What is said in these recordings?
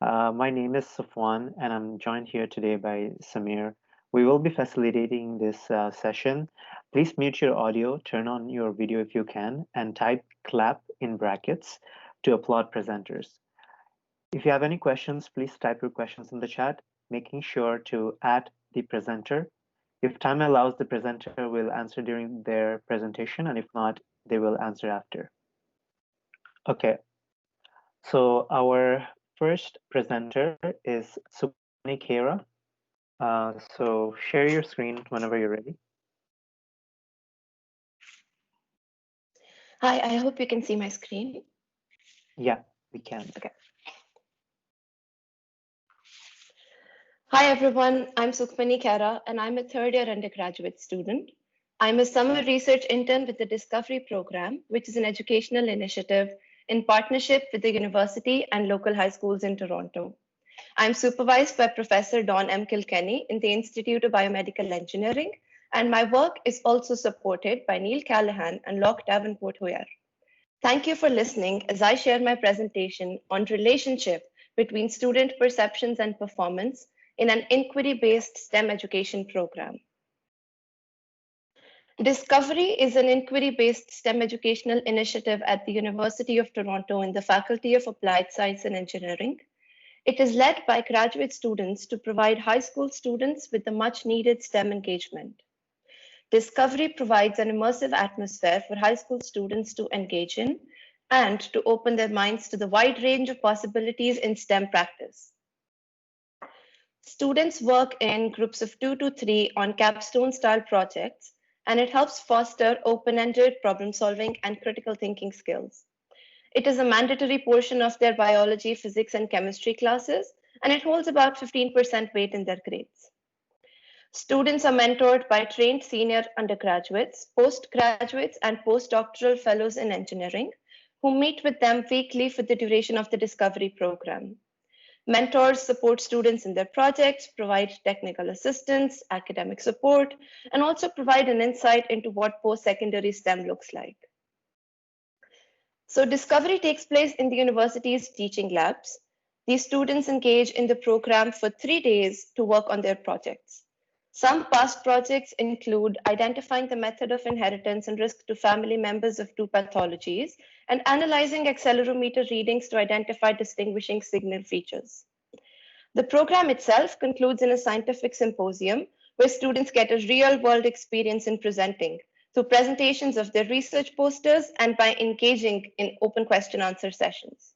My name is Safwan, and I'm joined here today by Samir. We will be facilitating this session. Please mute your audio, turn on your video if you can, and type clap in brackets to applaud presenters. If you have any questions, please type your questions in the chat, making sure to add the presenter. If time allows, the presenter will answer during their presentation, and if not, they will answer after. Okay, so our first presenter is Sukhmani Khera. So share your screen whenever you're ready. Hi, I hope you can see my screen. Yeah, we can. Okay. Hi, everyone. I'm Sukhmani Khera, and I'm a third-year undergraduate student. I'm a summer research intern with the Discovery Program, which is an educational initiative in partnership with the university and local high schools in Toronto. I'm supervised by Professor Don M. Kilkenny in the Institute of Biomedical Engineering, and my work is also supported by Neil Callahan and Locke Davenport Hoyer. Thank you for listening as I share my presentation on relationship between student perceptions and performance in an inquiry-based STEM education program. Discovery is an inquiry-based STEM educational initiative at the University of Toronto in the Faculty of Applied Science and Engineering. It is led by graduate students to provide high school students with the much-needed STEM engagement. Discovery provides an immersive atmosphere for high school students to engage in and to open their minds to the wide range of possibilities in STEM practice. Students work in groups of 2 to 3 on capstone-style projects, and it helps foster open-ended problem-solving and critical thinking skills. It is a mandatory portion of their biology, physics, and chemistry classes, and it holds about 15% weight in their grades. Students are mentored by trained senior undergraduates, postgraduates, and postdoctoral fellows in engineering who meet with them weekly for the duration of the Discovery program. Mentors support students in their projects, provide technical assistance, academic support, and also provide an insight into what post-secondary STEM looks like. So Discovery takes place in the university's teaching labs. These students engage in the program for 3 days to work on their projects. Some past projects include identifying the method of inheritance and risk to family members of 2 pathologies and analyzing accelerometer readings to identify distinguishing signal features. The program itself concludes in a scientific symposium where students get a real-world experience in presenting through presentations of their research posters and by engaging in open question answer sessions.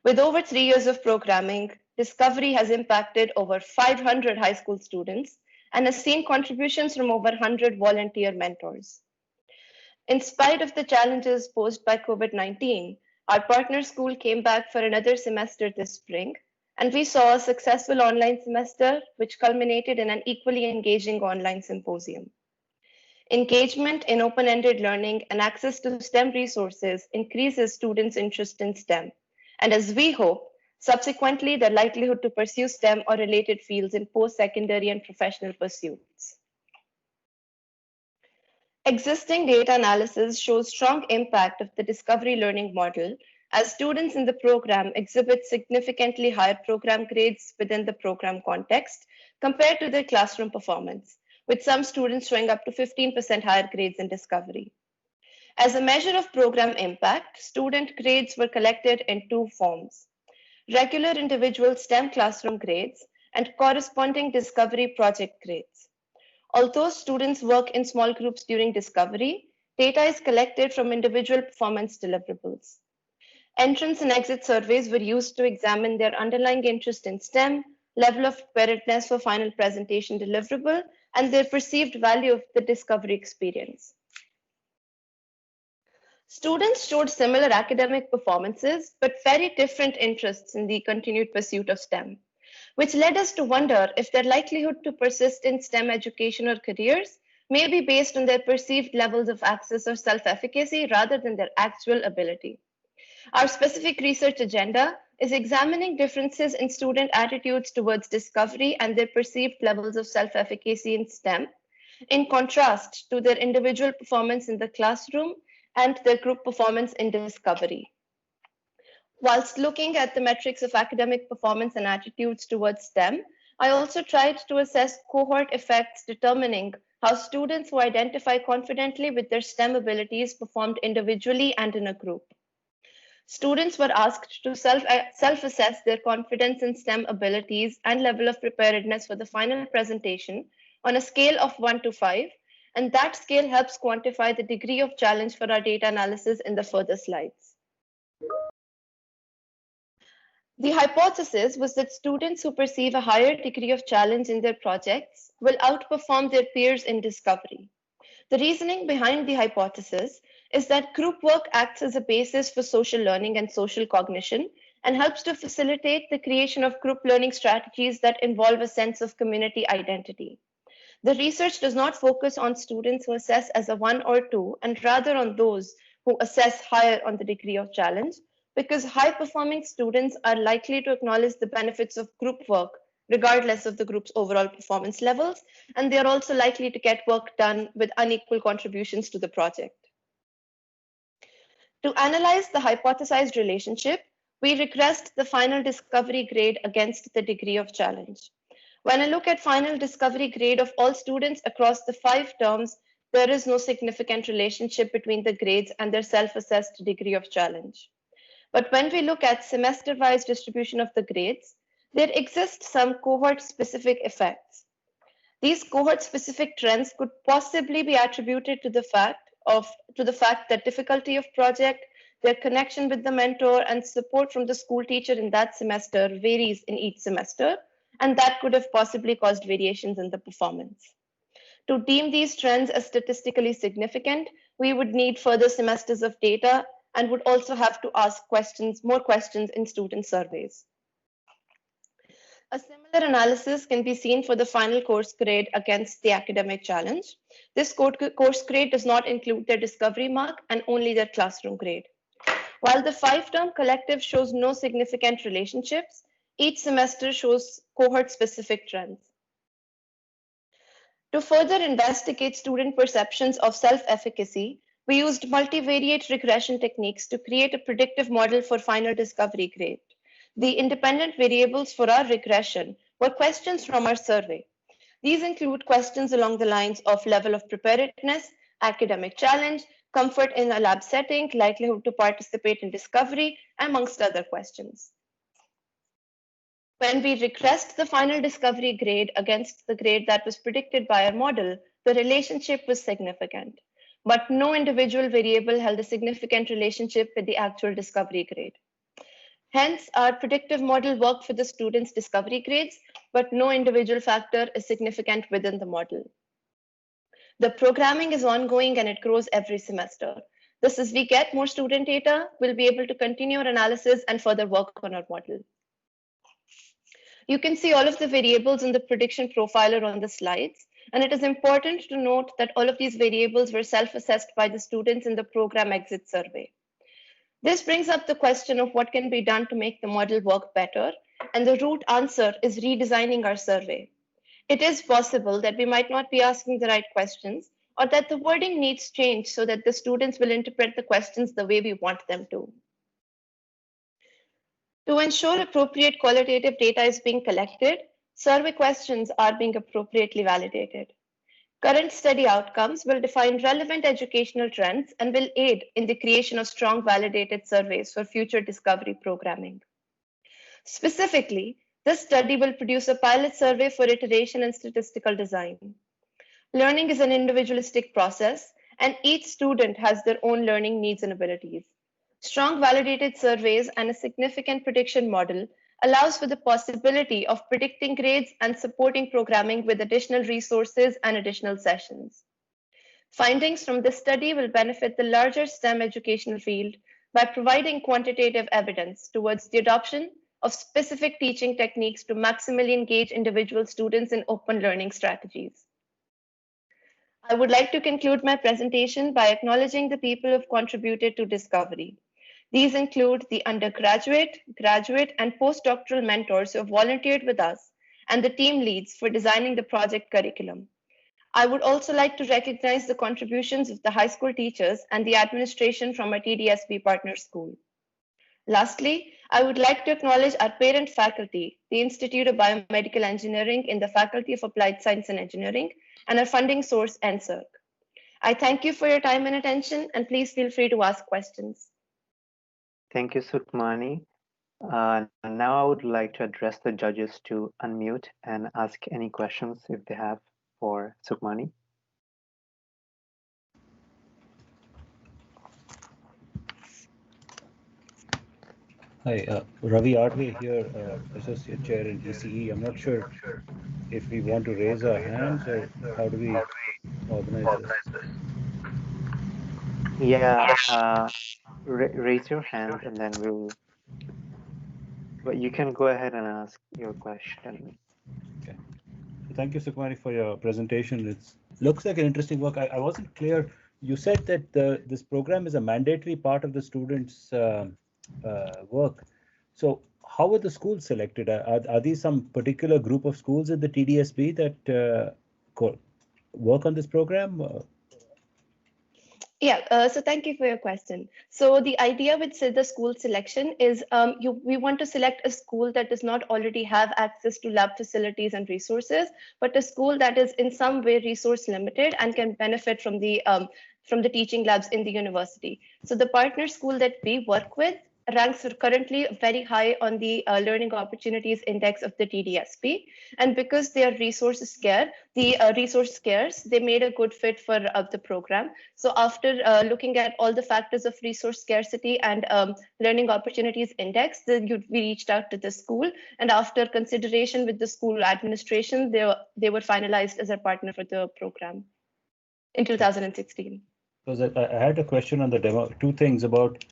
With over 3 years of programming, Discovery has impacted over 500 high school students and has seen contributions from over 100 volunteer mentors. In spite of the challenges posed by COVID-19, our partner school came back for another semester this spring, and we saw a successful online semester which culminated in an equally engaging online symposium. Engagement in open-ended learning and access to STEM resources increases students' interest in STEM, and as we hope, subsequently their likelihood to pursue STEM or related fields in post-secondary and professional pursuits. Existing data analysis shows strong impact of the Discovery learning model as students in the program exhibit significantly higher program grades within the program context compared to their classroom performance, with some students showing up to 15% higher grades in Discovery. As a measure of program impact, student grades were collected in 2 forms: regular individual STEM classroom grades and corresponding Discovery project grades. Although students work in small groups during Discovery, data is collected from individual performance deliverables. Entrance and exit surveys were used to examine their underlying interest in STEM, level of preparedness for final presentation deliverable, and their perceived value of the Discovery experience. Students showed similar academic performances, but very different interests in the continued pursuit of STEM, which led us to wonder if their likelihood to persist in STEM education or careers may be based on their perceived levels of access or self-efficacy rather than their actual ability. Our specific research agenda is examining differences in student attitudes towards Discovery and their perceived levels of self-efficacy in STEM, in contrast to their individual performance in the classroom and their group performance in Discovery. Whilst looking at the metrics of academic performance and attitudes towards STEM, I also tried to assess cohort effects determining how students who identify confidently with their STEM abilities performed individually and in a group. Students were asked to self-assess their confidence in STEM abilities and level of preparedness for the final presentation on a scale of 1 to 5, and that scale helps quantify the degree of challenge for our data analysis in the further slides. The hypothesis was that students who perceive a higher degree of challenge in their projects will outperform their peers in discovery. The reasoning behind the hypothesis is that group work acts as a basis for social learning and social cognition and helps to facilitate the creation of group learning strategies that involve a sense of community identity. The research does not focus on students who assess as a 1 or 2, and rather on those who assess higher on the degree of challenge, because high-performing students are likely to acknowledge the benefits of group work regardless of the group's overall performance levels, and they are also likely to get work done with unequal contributions to the project. To analyze the hypothesized relationship, we regressed the final discovery grade against the degree of challenge. When I look at final discovery grade of all students across the 5 terms, there is no significant relationship between the grades and their self-assessed degree of challenge. But when we look at semester-wise distribution of the grades, there exist some cohort-specific effects. These cohort-specific trends could possibly be attributed to the fact that difficulty of project, their connection with the mentor, and support from the school teacher in that semester varies in each semester, and that could have possibly caused variations in the performance. To deem these trends as statistically significant, we would need further semesters of data and would also have to ask more questions in student surveys. A similar analysis can be seen for the final course grade against the academic challenge. This course grade does not include their discovery mark and only their classroom grade. While the 5-term collective shows no significant relationships, each semester shows cohort-specific trends. To further investigate student perceptions of self-efficacy, we used multivariate regression techniques to create a predictive model for final discovery grade. The independent variables for our regression were questions from our survey. These include questions along the lines of level of preparedness, academic challenge, comfort in a lab setting, likelihood to participate in discovery, amongst other questions. When we regressed the final discovery grade against the grade that was predicted by our model, the relationship was significant, but no individual variable held a significant relationship with the actual discovery grade. Hence, our predictive model worked for the students' discovery grades, but no individual factor is significant within the model. The programming is ongoing and it grows every semester. Thus, as we get more student data, we'll be able to continue our analysis and further work on our model. You can see all of the variables in the prediction profiler on the slides, and it is important to note that all of these variables were self-assessed by the students in the program exit survey. This brings up the question of what can be done to make the model work better, and the root answer is redesigning our survey. It is possible that we might not be asking the right questions, or that the wording needs change so that the students will interpret the questions the way we want them to. To ensure appropriate qualitative data is being collected, survey questions are being appropriately validated. Current study outcomes will define relevant educational trends and will aid in the creation of strong validated surveys for future discovery programming. Specifically, this study will produce a pilot survey for iteration and statistical design. Learning is an individualistic process, and each student has their own learning needs and abilities. Strong validated surveys and a significant prediction model allows for the possibility of predicting grades and supporting programming with additional resources and additional sessions. Findings from this study will benefit the larger STEM educational field by providing quantitative evidence towards the adoption of specific teaching techniques to maximally engage individual students in open learning strategies. I would like to conclude my presentation by acknowledging the people who have contributed to discovery. These include the undergraduate, graduate, and postdoctoral mentors who have volunteered with us, and the team leads for designing the project curriculum. I would also like to recognize the contributions of the high school teachers and the administration from a TDSB partner school. Lastly, I would like to acknowledge our parent faculty, the Institute of Biomedical Engineering in the Faculty of Applied Science and Engineering, and our funding source, NSERC. I thank you for your time and attention, and please feel free to ask questions. Thank you, Sukhmani. Now I would like to address the judges to unmute and ask any questions if they have for Sukhmani. Hi, Ravi Adve here, Associate Chair in ECE. I'm not sure if we want to raise our hands or how do we organize this? Yeah, raise your hand and then but you can go ahead and ask your question. Okay. So thank you, Sukhmani, for your presentation. It looks like an interesting work. I wasn't clear. You said that this program is a mandatory part of the students' work. So how were the schools selected? Are these some particular group of schools at the TDSB that work on this program? Yeah, so thank you for your question. So the idea with the school selection is we want to select a school that does not already have access to lab facilities and resources, but a school that is in some way resource limited and can benefit from the teaching labs in the university. So the partner school that we work with ranks currently very high on the learning opportunities index of the TDSP. And because they are resource scarce, they made a good fit for the program. So after looking at all the factors of resource scarcity and learning opportunities index, we reached out to the school. And after consideration with the school administration, they were finalized as a partner for the program in 2016. So I had a question on the demo, two things about,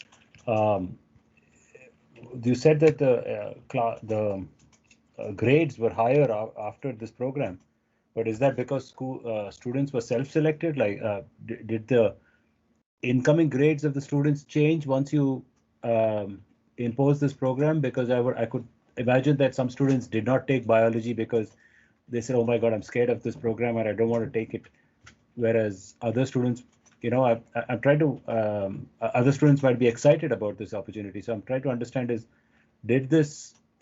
you said that the grades were higher after this program, but is that because students were self-selected? Like, did the incoming grades of the students change once you impose this program? Because I could imagine that some students did not take biology because they said, "Oh my God, I'm scared of this program and I don't want to take it." Whereas other students, I'm trying to, other students might be excited about this opportunity. So I'm trying to understand did the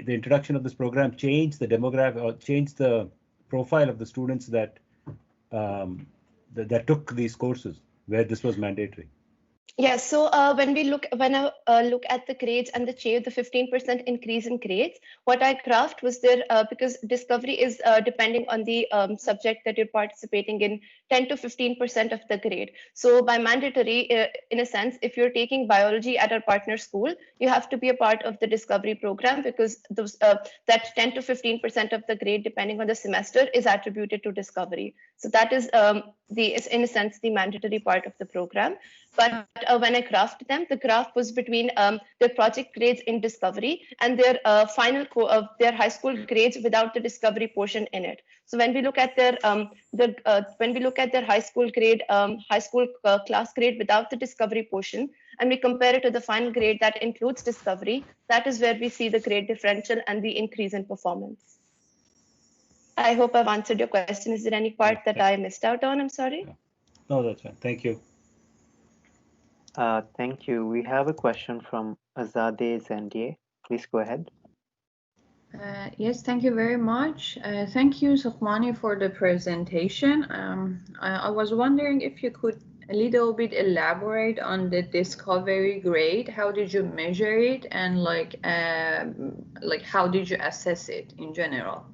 introduction of this program change the demographic or change the profile of the students that took these courses where this was mandatory? Yeah, so when I look at the grades and the 15% increase in grades, what I graphed was there because discovery is depending on the subject that you're participating in, 10 to 15% of the grade. So by mandatory, in a sense, if you're taking biology at our partner school, you have to be a part of the discovery program because that 10 to 15% of the grade, depending on the semester, is attributed to discovery. So that is in a sense, the mandatory part of the program. But when I graphed them, the graph was between their project grades in discovery and their their high school grades without the discovery portion in it. So when we look at their high school grade, class grade without the discovery portion, and we compare it to the final grade that includes discovery, that is where we see the grade differential and the increase in performance. I hope I've answered your question. Is there any part that I missed out on? I'm sorry. No, that's fine. Thank you. Thank you. We have a question from Azadeh Zendier. Please go ahead. Yes, thank you very much. Thank you, Sukhmani, for the presentation. I was wondering if you could a little bit elaborate on the discovery grade. How did you measure it, and like how did you assess it in general?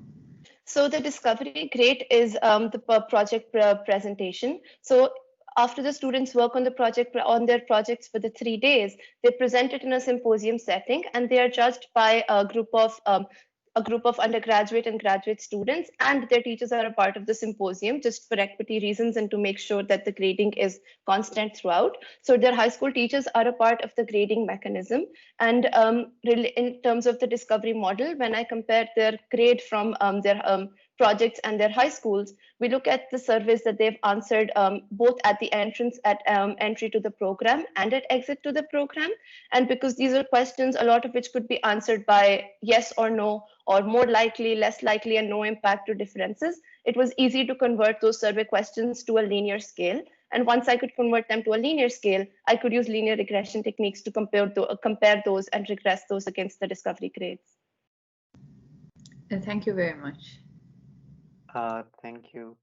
So the discovery grade is the project presentation. So after the students work on their projects for the 3 days, they present it in a symposium setting, and they are judged by a group of undergraduate and graduate students, and their teachers are a part of the symposium just for equity reasons and to make sure that the grading is constant throughout. So their high school teachers are a part of the grading mechanism. And in terms of the discovery model, when I compare their grade from their projects and their high schools, we look at the surveys that they've answered both at the entry to the program and at exit to the program. And because these are questions, a lot of which could be answered by yes or no, or more likely, less likely, and no impact or differences, it was easy to convert those survey questions to a linear scale. And once I could convert them to a linear scale, I could use linear regression techniques to compare those and regress those against the discovery grades. Thank you very much. Thank you.